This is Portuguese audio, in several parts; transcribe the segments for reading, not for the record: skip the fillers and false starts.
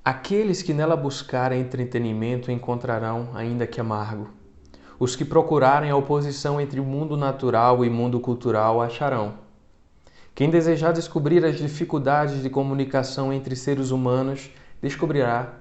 Aqueles que nela buscarem entretenimento encontrarão, ainda que amargo. Os que procurarem a oposição entre o mundo natural e mundo cultural acharão. Quem desejar descobrir as dificuldades de comunicação entre seres humanos, descobrirá.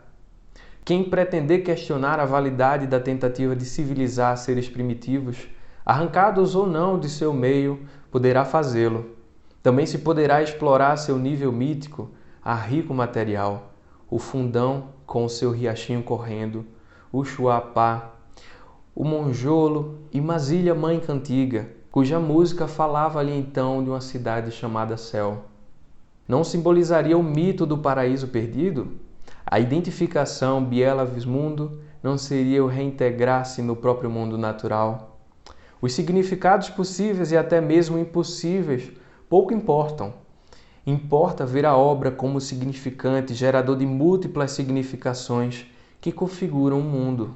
Quem pretender questionar a validade da tentativa de civilizar seres primitivos, arrancados ou não de seu meio, poderá fazê-lo. Também se poderá explorar seu nível mítico a rico material, o fundão com o seu riachinho correndo, o chuapá, o monjolo e Masilha mãe cantiga, cuja música falava-lhe então de uma cidade chamada Céu. Não simbolizaria o mito do paraíso perdido? A identificação Biela-Vismundo não seria o reintegrar-se no próprio mundo natural? Os significados possíveis e até mesmo impossíveis pouco importam. Importa ver a obra como significante, gerador de múltiplas significações que configuram o mundo.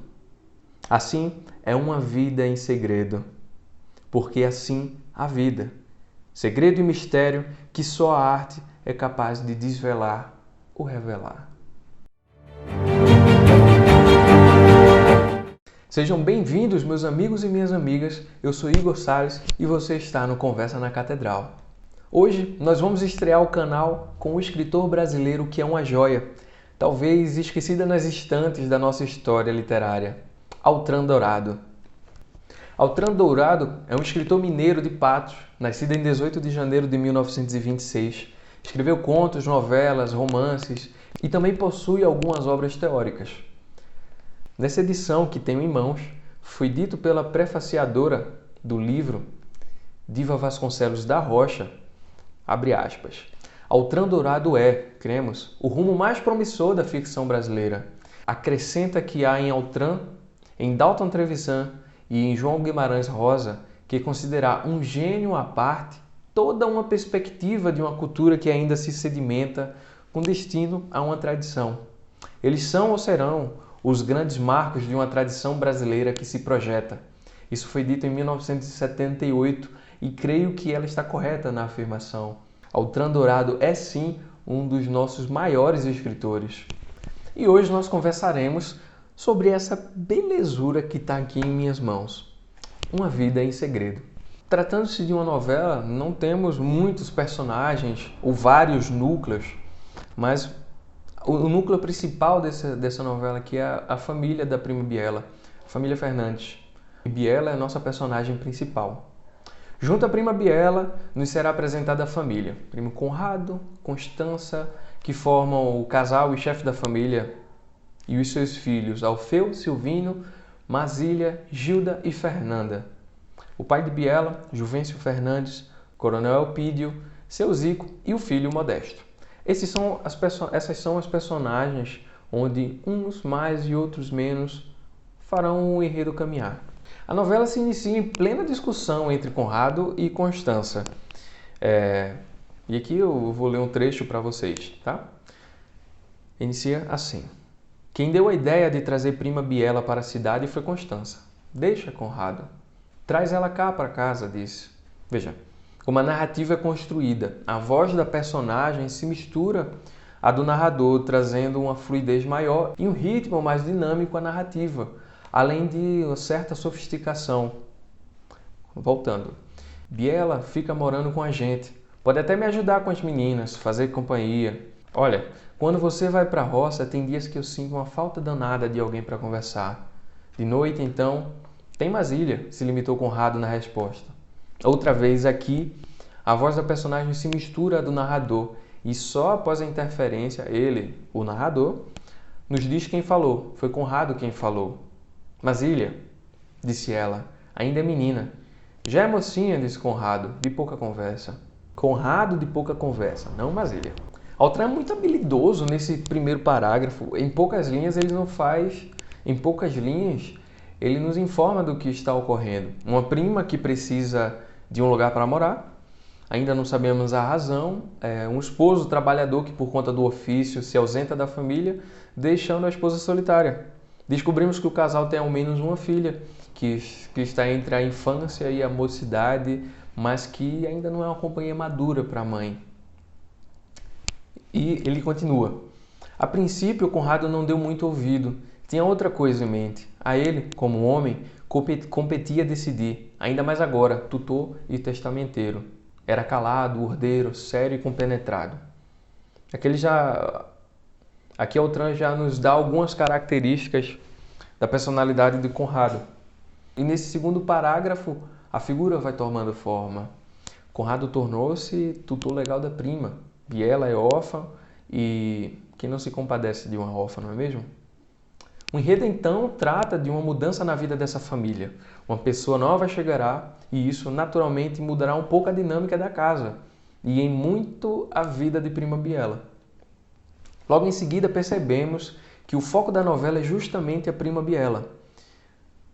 Assim é uma vida em segredo, porque assim a vida. Segredo e mistério que só a arte é capaz de desvelar ou revelar. Sejam bem-vindos, meus amigos e minhas amigas. Eu sou Igor Salles e você está no Conversa na Catedral. Hoje nós vamos estrear o canal com um escritor brasileiro que é uma joia, talvez esquecida nas estantes da nossa história literária, Altran Dourado. Altran Dourado é um escritor mineiro de Patos, nascido em 18 de janeiro de 1926. Escreveu contos, novelas, romances e também possui algumas obras teóricas. Nessa edição que tenho em mãos, foi dito pela prefaciadora do livro, Diva Vasconcelos da Rocha, abre aspas, Altran Dourado é, cremos, o rumo mais promissor da ficção brasileira. Acrescenta que há em Altran, em Dalton Trevisan e em João Guimarães Rosa, que considerar um gênio à parte toda uma perspectiva de uma cultura que ainda se sedimenta com destino a uma tradição. Eles são ou serão os grandes marcos de uma tradição brasileira que se projeta. Isso foi dito em 1978 e creio que ela está correta na afirmação. Altran Dourado é sim um dos nossos maiores escritores. E hoje nós conversaremos sobre essa belezura que está aqui em minhas mãos. Uma Vida em Segredo. Tratando-se de uma novela, não temos muitos personagens ou vários núcleos, mas o núcleo principal dessa novela aqui é a família da prima Biela, a família Fernandes. E Biela é a nossa personagem principal. Junto à prima Biela, nos será apresentada a família. Primo Conrado, Constança, que formam o casal e chefe da família, e os seus filhos, Alfeu, Silvino, Masília, Gilda e Fernanda. O pai de Biela, Juvencio Fernandes, Coronel Elpídio, seu Zico e o filho Modesto. Essas são as personagens onde uns mais e outros menos farão o enredo caminhar. A novela se inicia em plena discussão entre Conrado e Constança. E aqui eu vou ler um trecho para vocês, tá? Inicia assim. Quem deu a ideia de trazer prima Biela para a cidade foi Constança. Deixa, Conrado. Traz ela cá para casa, disse. Veja, como a narrativa é construída, a voz da personagem se mistura à do narrador, trazendo uma fluidez maior e um ritmo mais dinâmico à narrativa, além de uma certa sofisticação. Voltando. Biela fica morando com a gente. Pode até me ajudar com as meninas, fazer companhia. Olha, quando você vai para a roça, tem dias que eu sinto uma falta danada de alguém para conversar. De noite, então, tem Masília, se limitou Conrado na resposta. Outra vez aqui, a voz da personagem se mistura à do narrador e só após a interferência, ele, o narrador, nos diz quem falou. Foi Conrado quem falou. Masília, disse ela, ainda é menina. Já é mocinha, disse Conrado, de pouca conversa. Conrado de pouca conversa, não Masília. Altran é muito habilidoso nesse primeiro parágrafo. Em poucas linhas ele nos informa do que está ocorrendo. Uma prima que precisa de um lugar para morar, ainda não sabemos a razão. Um esposo trabalhador que por conta do ofício se ausenta da família, deixando a esposa solitária. Descobrimos que o casal tem ao menos uma filha, que está entre a infância e a mocidade, mas que ainda não é uma companhia madura para a mãe. E ele continua. A princípio, Conrado não deu muito ouvido, tinha outra coisa em mente. A ele, como homem, competia decidir, ainda mais agora, tutor e testamenteiro. Era calado, ordeiro, sério e compenetrado. Aqui Altran já nos dá algumas características da personalidade de Conrado. E nesse segundo parágrafo, a figura vai tomando forma. Conrado tornou-se tutor legal da prima. Biela é órfã e quem não se compadece de uma órfã, não é mesmo? O enredo, então, trata de uma mudança na vida dessa família. Uma pessoa nova chegará e isso, naturalmente, mudará um pouco a dinâmica da casa e, em muito, a vida de prima Biela. Logo em seguida, percebemos que o foco da novela é justamente a prima Biela.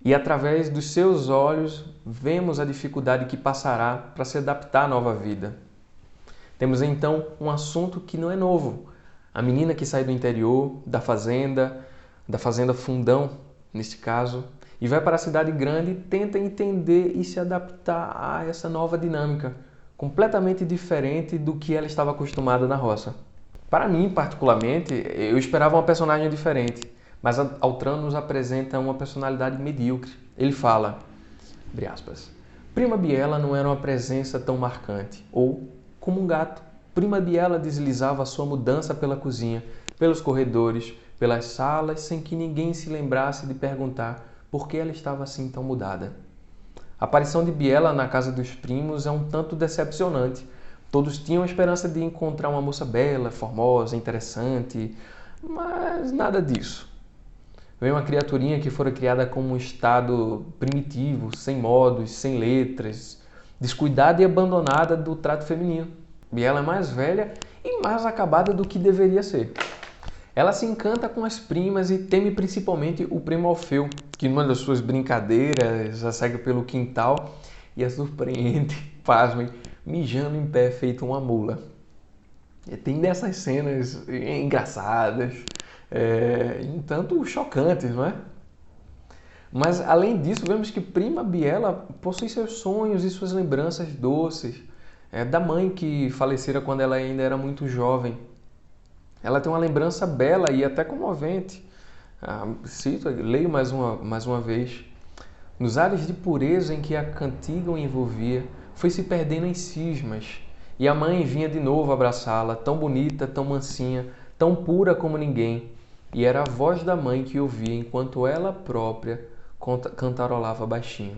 E, através dos seus olhos, vemos a dificuldade que passará para se adaptar à nova vida. Temos, então, um assunto que não é novo. A menina que sai do interior, da fazenda Fundão, neste caso, e vai para a cidade grande e tenta entender e se adaptar a essa nova dinâmica, completamente diferente do que ela estava acostumada na roça. Para mim, particularmente, eu esperava uma personagem diferente, mas Altran nos apresenta uma personalidade medíocre. Ele fala, abre aspas, prima Biela não era uma presença tão marcante, ou, como um gato, prima Biela deslizava a sua mudança pela cozinha, pelos corredores, pelas salas, sem que ninguém se lembrasse de perguntar por que ela estava assim tão mudada. A aparição de Biela na casa dos primos é um tanto decepcionante. Todos tinham a esperança de encontrar uma moça bela, formosa, interessante, mas nada disso. Vem uma criaturinha que fora criada como um estado primitivo, sem modos, sem letras, descuidada e abandonada do trato feminino. Biela é mais velha e mais acabada do que deveria ser. Ela se encanta com as primas e teme principalmente o primo Alfeu, que numa das suas brincadeiras a segue pelo quintal e a surpreende, pasmem, mijando em pé feito uma mula. E tem dessas cenas engraçadas, um tanto chocantes, não é? Mas além disso, vemos que prima Biela possui seus sonhos e suas lembranças doces, da mãe que falecera quando ela ainda era muito jovem. Ela tem uma lembrança bela e até comovente. Leio mais uma vez. Nos ares de pureza em que a cantiga o envolvia, foi se perdendo em cismas. E a mãe vinha de novo abraçá-la, tão bonita, tão mansinha, tão pura como ninguém. E era a voz da mãe que ouvia enquanto ela própria cantarolava baixinho.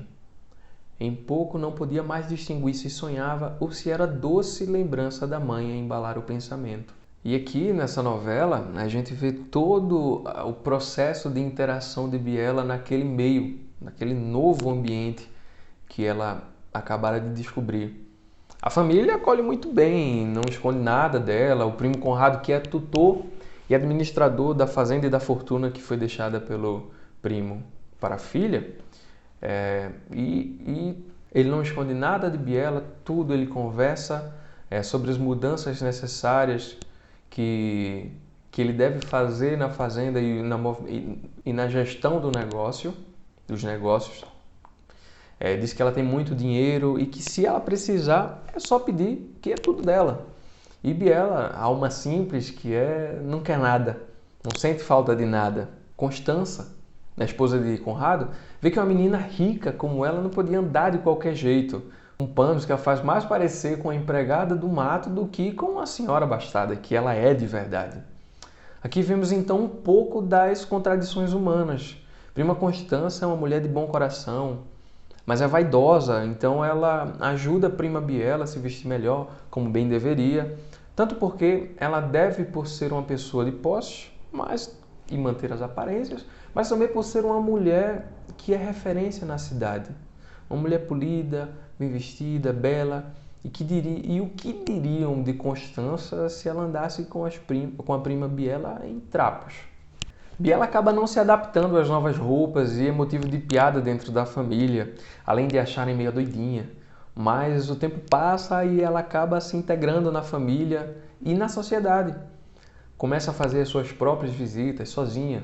Em pouco não podia mais distinguir se sonhava ou se era doce lembrança da mãe a embalar o pensamento. E aqui nessa novela a gente vê todo o processo de interação de Biela naquele meio, naquele novo ambiente que ela acabara de descobrir. A família acolhe muito bem, não esconde nada dela. O primo Conrado, que é tutor e administrador da fazenda e da fortuna que foi deixada pelo primo para a filha, e ele não esconde nada de Biela, tudo ele conversa sobre as mudanças necessárias que ele deve fazer na fazenda e na gestão dos negócios. Diz que ela tem muito dinheiro e que se ela precisar é só pedir, que é tudo dela. E Biela, alma simples que não quer nada, não sente falta de nada. Constança, a esposa de Conrado, vê que uma menina rica como ela não podia andar de qualquer jeito. Um panos que a faz mais parecer com a empregada do mato do que com a senhora abastada, que ela é de verdade. Aqui vemos então um pouco das contradições humanas. Prima Constança é uma mulher de bom coração, mas é vaidosa, então ela ajuda a prima Biela a se vestir melhor, como bem deveria, tanto porque ela deve por ser uma pessoa de posse, e manter as aparências, mas também por ser uma mulher que é referência na cidade. Uma mulher polida, bem vestida, bela, e o que diriam de Constança se ela andasse com a prima Biela em trapos? Biela acaba não se adaptando às novas roupas e é motivo de piada dentro da família, além de acharem meio doidinha. Mas o tempo passa e ela acaba se integrando na família e na sociedade. Começa a fazer as suas próprias visitas sozinha,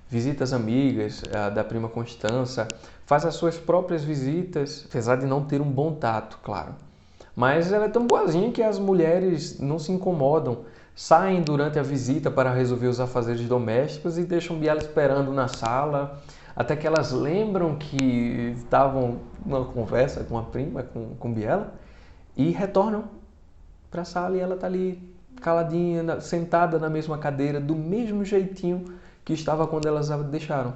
visitas amigas da prima Constança, faz as suas próprias visitas, apesar de não ter um bom tato, claro. Mas ela é tão boazinha que as mulheres não se incomodam saem durante a visita para resolver os afazeres domésticos e deixam Biela esperando na sala, até que elas lembram que estavam numa conversa com a prima, com Biela, e retornam para a sala e ela está ali caladinha, sentada na mesma cadeira, do mesmo jeitinho que estava quando elas a deixaram.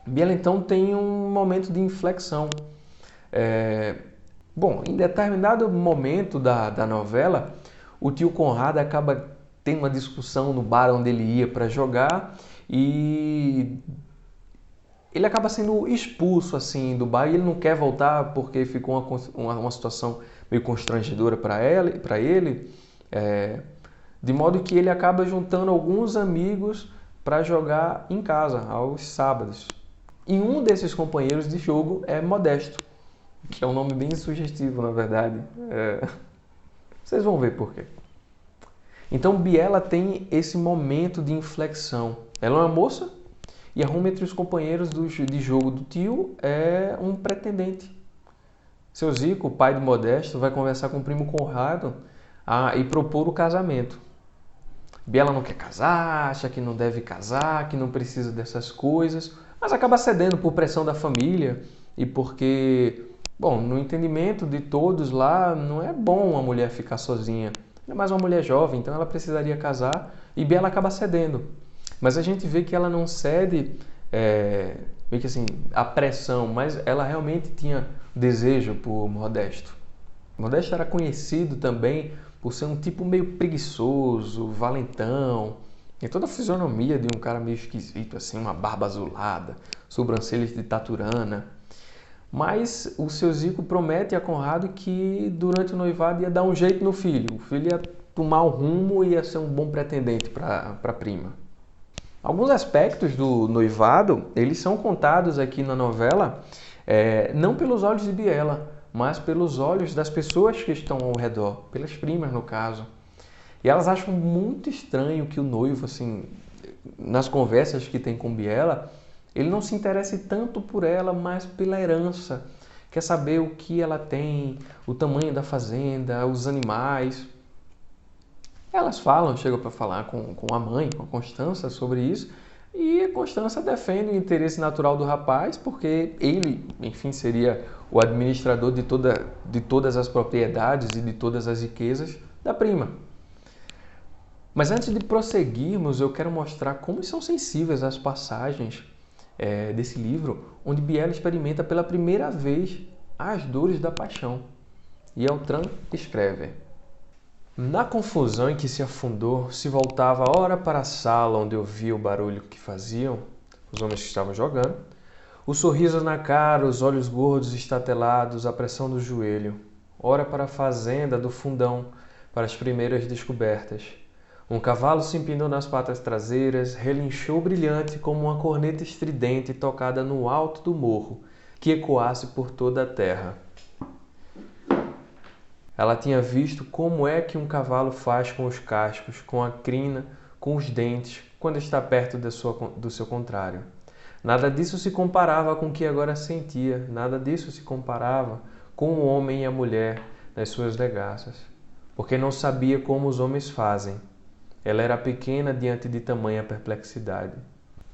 Biela então tem um momento de inflexão. Bom, em determinado momento da novela, o tio Conrado acaba tendo uma discussão no bar onde ele ia para jogar e ele acaba sendo expulso assim do bar e ele não quer voltar porque ficou uma situação meio constrangedora para ele, de modo que ele acaba juntando alguns amigos para jogar em casa aos sábados. E um desses companheiros de jogo é Modesto, que é um nome bem sugestivo, na verdade. Vocês vão ver por quê. Então Biela tem esse momento de inflexão. Ela é uma moça e arruma entre os companheiros de jogo do tio um pretendente. Seu Zico, o pai de Modesto, vai conversar com o primo Conrado e propor o casamento. Biela não quer casar, acha que não deve casar, que não precisa dessas coisas, mas acaba cedendo por pressão da família e porque, bom, no entendimento de todos lá, não é bom uma mulher ficar sozinha. É mais uma mulher jovem, então ela precisaria casar e Biela acaba cedendo. Mas a gente vê que ela não cede meio que assim, a pressão, mas ela realmente tinha desejo por Modesto. Modesto era conhecido também por ser um tipo meio preguiçoso, valentão, e toda a fisionomia de um cara meio esquisito, assim, uma barba azulada, sobrancelhas de taturana. Mas o seu Zico promete a Conrado que durante o noivado ia dar um jeito no filho. O filho ia tomar um rumo e ia ser um bom pretendente para a prima. Alguns aspectos do noivado, eles são contados aqui na novela, não pelos olhos de Biela, mas pelos olhos das pessoas que estão ao redor, pelas primas no caso. E elas acham muito estranho que o noivo, assim, nas conversas que tem com Biela, ele não se interesse tanto por ela, mas pela herança. Quer saber o que ela tem, o tamanho da fazenda, os animais. Elas chegam para falar com a mãe, com a Constança, sobre isso. E a Constança defende o interesse natural do rapaz, porque ele, enfim, seria o administrador de todas as propriedades e de todas as riquezas da prima. Mas antes de prosseguirmos, eu quero mostrar como são sensíveis as passagens desse livro, onde Biela experimenta pela primeira vez as dores da paixão. E Eltran escreve: na confusão em que se afundou, se voltava ora para a sala onde ouvia o barulho que faziam os homens que estavam jogando, o sorriso na cara, os olhos gordos estatelados, a pressão do joelho, ora para a fazenda do fundão, para as primeiras descobertas. Um cavalo se empinou nas patas traseiras, relinchou brilhante como uma corneta estridente tocada no alto do morro, que ecoasse por toda a terra. Ela tinha visto como é que um cavalo faz com os cascos, com a crina, com os dentes, quando está perto do seu contrário. Nada disso se comparava com o que agora sentia, nada disso se comparava com o homem e a mulher nas suas legaças, porque não sabia como os homens fazem. Ela era pequena diante de tamanha perplexidade.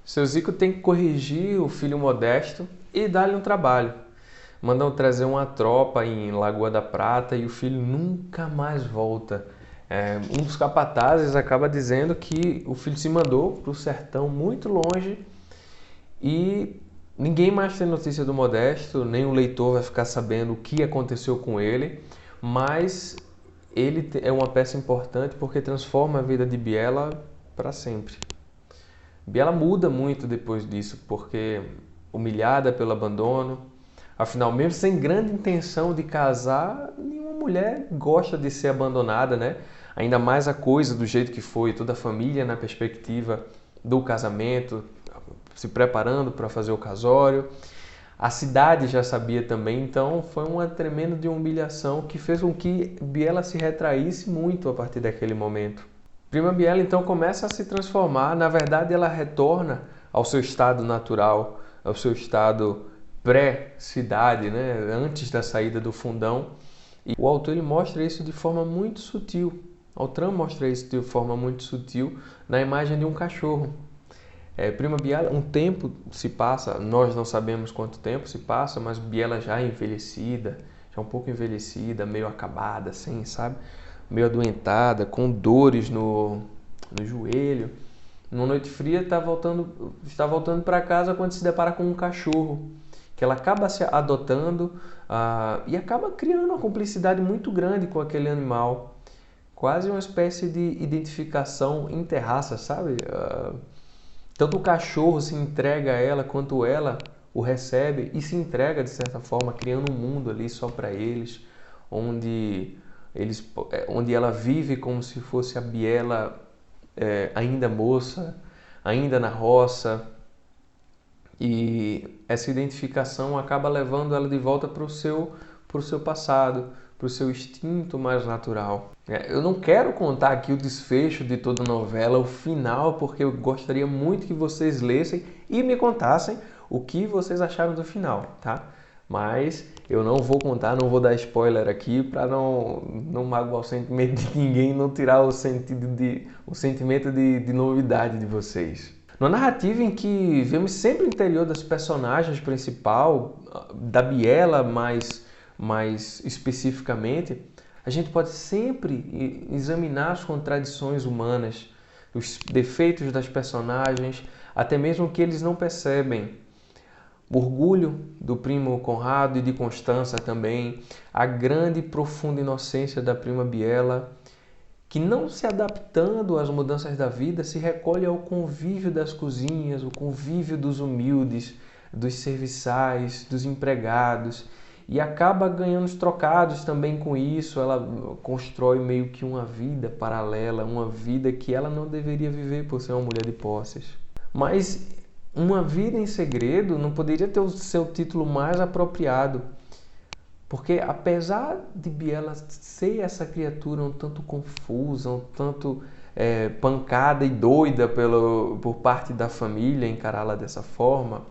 Seu Zico tem que corrigir o filho Modesto e dar-lhe um trabalho. Mandam trazer uma tropa em Lagoa da Prata e o filho nunca mais volta. Um dos capatazes acaba dizendo que o filho se mandou para o sertão muito longe e ninguém mais tem notícia do Modesto, nem o leitor vai ficar sabendo o que aconteceu com ele, mas ele é uma peça importante porque transforma a vida de Biela para sempre. Biela muda muito depois disso, porque humilhada pelo abandono, afinal, mesmo sem grande intenção de casar, nenhuma mulher gosta de ser abandonada, né? Ainda mais a coisa do jeito que foi, toda a família na perspectiva do casamento, se preparando para fazer o casório. A cidade já sabia também, então foi uma tremenda de humilhação que fez com que Biela se retraísse muito a partir daquele momento. Prima Biela então começa a se transformar, na verdade ela retorna ao seu estado natural, ao seu estado pré-cidade, né? Antes da saída do fundão. E o autor ele mostra isso de forma muito sutil. Altran mostra isso de forma muito sutil na imagem de um cachorro. Prima Biela, um tempo se passa, nós não sabemos quanto tempo se passa, mas Biela já é envelhecida, já um pouco envelhecida, meio acabada, assim, sabe? Meio adoentada, com dores no joelho. Numa noite fria, está voltando para casa quando se depara com um cachorro, que ela acaba se adotando e acaba criando uma cumplicidade muito grande com aquele animal. Quase uma espécie de identificação interraça, sabe? Tanto o cachorro se entrega a ela, quanto ela o recebe e se entrega de certa forma, criando um mundo ali só para eles, onde ela vive como se fosse a Biela ainda moça, ainda na roça. E essa identificação acaba levando ela de volta para o seu passado, para o seu instinto mais natural. Eu não quero contar aqui o desfecho de toda a novela, o final, porque eu gostaria muito que vocês lessem e me contassem o que vocês acharam do final, tá? Mas eu não vou contar, não vou dar spoiler aqui para não magoar o sentimento de ninguém, não tirar o sentimento de novidade de vocês. Numa narrativa em que vemos sempre o interior das personagens principal, da Biela mais especificamente, a gente pode sempre examinar as contradições humanas, os defeitos das personagens, até mesmo o que eles não percebem. O orgulho do primo Conrado e de Constança também, a grande e profunda inocência da prima Biela, que não se adaptando às mudanças da vida, se recolhe ao convívio das cozinhas, o convívio dos humildes, dos serviçais, dos empregados, e acaba ganhando os trocados também com isso. Ela constrói meio que uma vida paralela, uma vida que ela não deveria viver por ser uma mulher de posses. Mas Uma Vida em Segredo não poderia ter o seu título mais apropriado, porque apesar de Biela ser essa criatura um tanto confusa, um tanto pancada e doida por parte da família, encará-la dessa forma,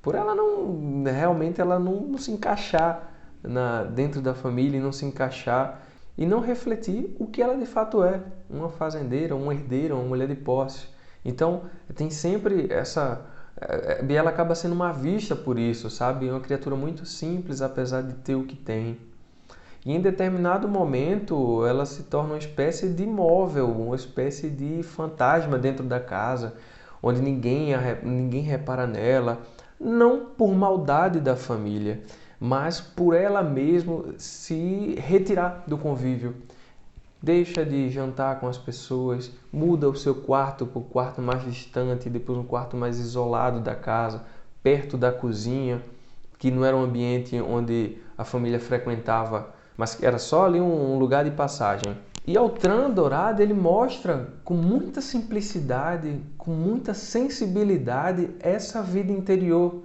por ela não se encaixar dentro da família, e não se encaixar e não refletir o que ela de fato é, uma fazendeira, uma herdeira, uma mulher de posse. Então tem sempre Biela acaba sendo uma vista por isso, sabe? É uma criatura muito simples, apesar de ter o que tem. E em determinado momento ela se torna uma espécie de móvel, uma espécie de fantasma dentro da casa, onde ninguém repara nela, não por maldade da família, mas por ela mesma se retirar do convívio. Deixa de jantar com as pessoas, muda o seu quarto para o quarto mais distante, depois um quarto mais isolado da casa, perto da cozinha, que não era um ambiente onde a família frequentava, mas era só ali um lugar de passagem. E Altran Dourado, ele mostra com muita simplicidade, com muita sensibilidade, essa vida interior,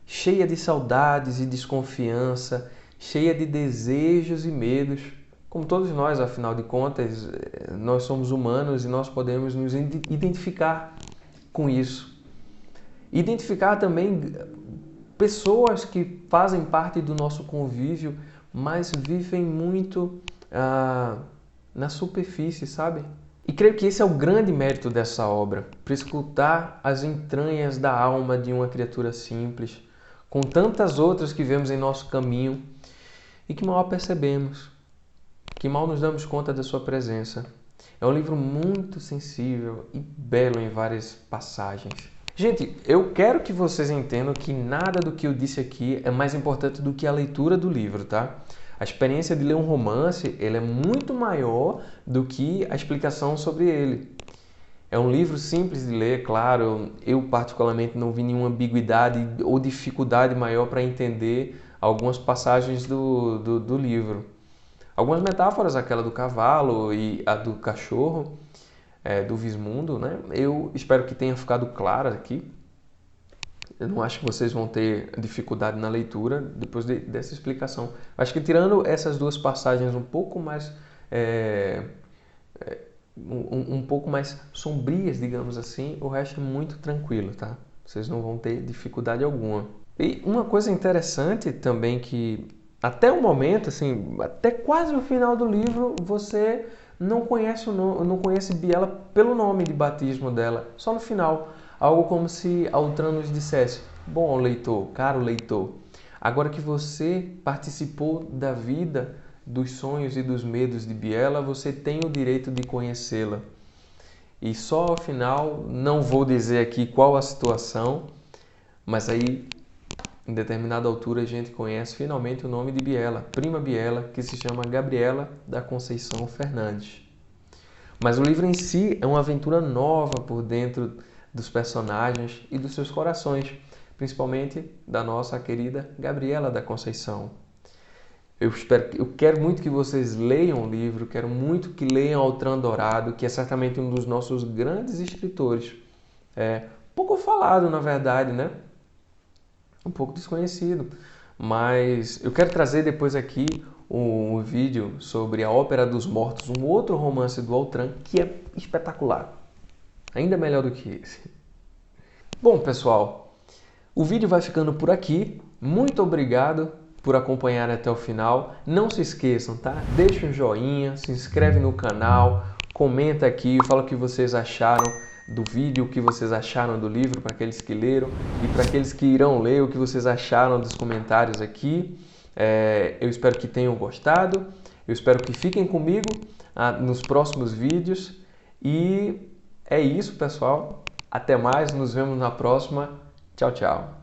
cheia de saudades e desconfiança, cheia de desejos e medos. Como todos nós, afinal de contas, nós somos humanos e nós podemos nos identificar com isso. Identificar também pessoas que fazem parte do nosso convívio, mas vivem muito na superfície, sabe? E creio que esse é o grande mérito dessa obra, prescrutar as entranhas da alma de uma criatura simples, com tantas outras que vemos em nosso caminho e que mal percebemos, que mal nos damos conta da sua presença. É um livro muito sensível e belo em várias passagens. Gente, eu quero que vocês entendam que nada do que eu disse aqui é mais importante do que a leitura do livro, tá? A experiência de ler um romance, ele é muito maior do que a explicação sobre ele. É um livro simples de ler, claro. Eu particularmente não vi nenhuma ambiguidade ou dificuldade maior para entender algumas passagens do livro. Algumas metáforas, aquela do cavalo e a do cachorro, do Vismundo, né? Eu espero que tenha ficado clara aqui. Eu não acho que vocês vão ter dificuldade na leitura depois dessa explicação. Acho que tirando essas duas passagens um pouco mais um pouco mais sombrias, digamos assim, o resto é muito tranquilo, tá? Vocês não vão ter dificuldade alguma. E uma coisa interessante também que até o momento, assim, até quase o final do livro, você não conhece Biela pelo nome de batismo dela, só no final. Algo como se Altran nos dissesse: bom leitor, caro leitor, agora que você participou da vida, dos sonhos e dos medos de Biela, você tem o direito de conhecê-la. E só ao final, não vou dizer aqui qual a situação, mas aí em determinada altura a gente conhece finalmente o nome de Biela, prima Biela, que se chama Gabriela da Conceição Fernandes. Mas o livro em si é uma aventura nova por dentro dos personagens e dos seus corações, principalmente da nossa querida Gabriela da Conceição. Eu quero muito que vocês leiam o livro, quero muito que leiam Altran Dourado, que é certamente um dos nossos grandes escritores. Pouco falado, na verdade, né? Um pouco desconhecido. Mas eu quero trazer depois aqui um vídeo sobre A Ópera dos Mortos, um outro romance do Altran que é espetacular. Ainda melhor do que esse. Bom, pessoal, o vídeo vai ficando por aqui. Muito obrigado por acompanhar até o final. Não se esqueçam, tá? Deixa um joinha, se inscreve no canal, comenta aqui, fala o que vocês acharam do vídeo, o que vocês acharam do livro para aqueles que leram e para aqueles que irão ler, o que vocês acharam dos comentários aqui. Eu espero que tenham gostado, eu espero que fiquem comigo nos próximos vídeos e é isso, pessoal. Até mais, nos vemos na próxima. Tchau, tchau.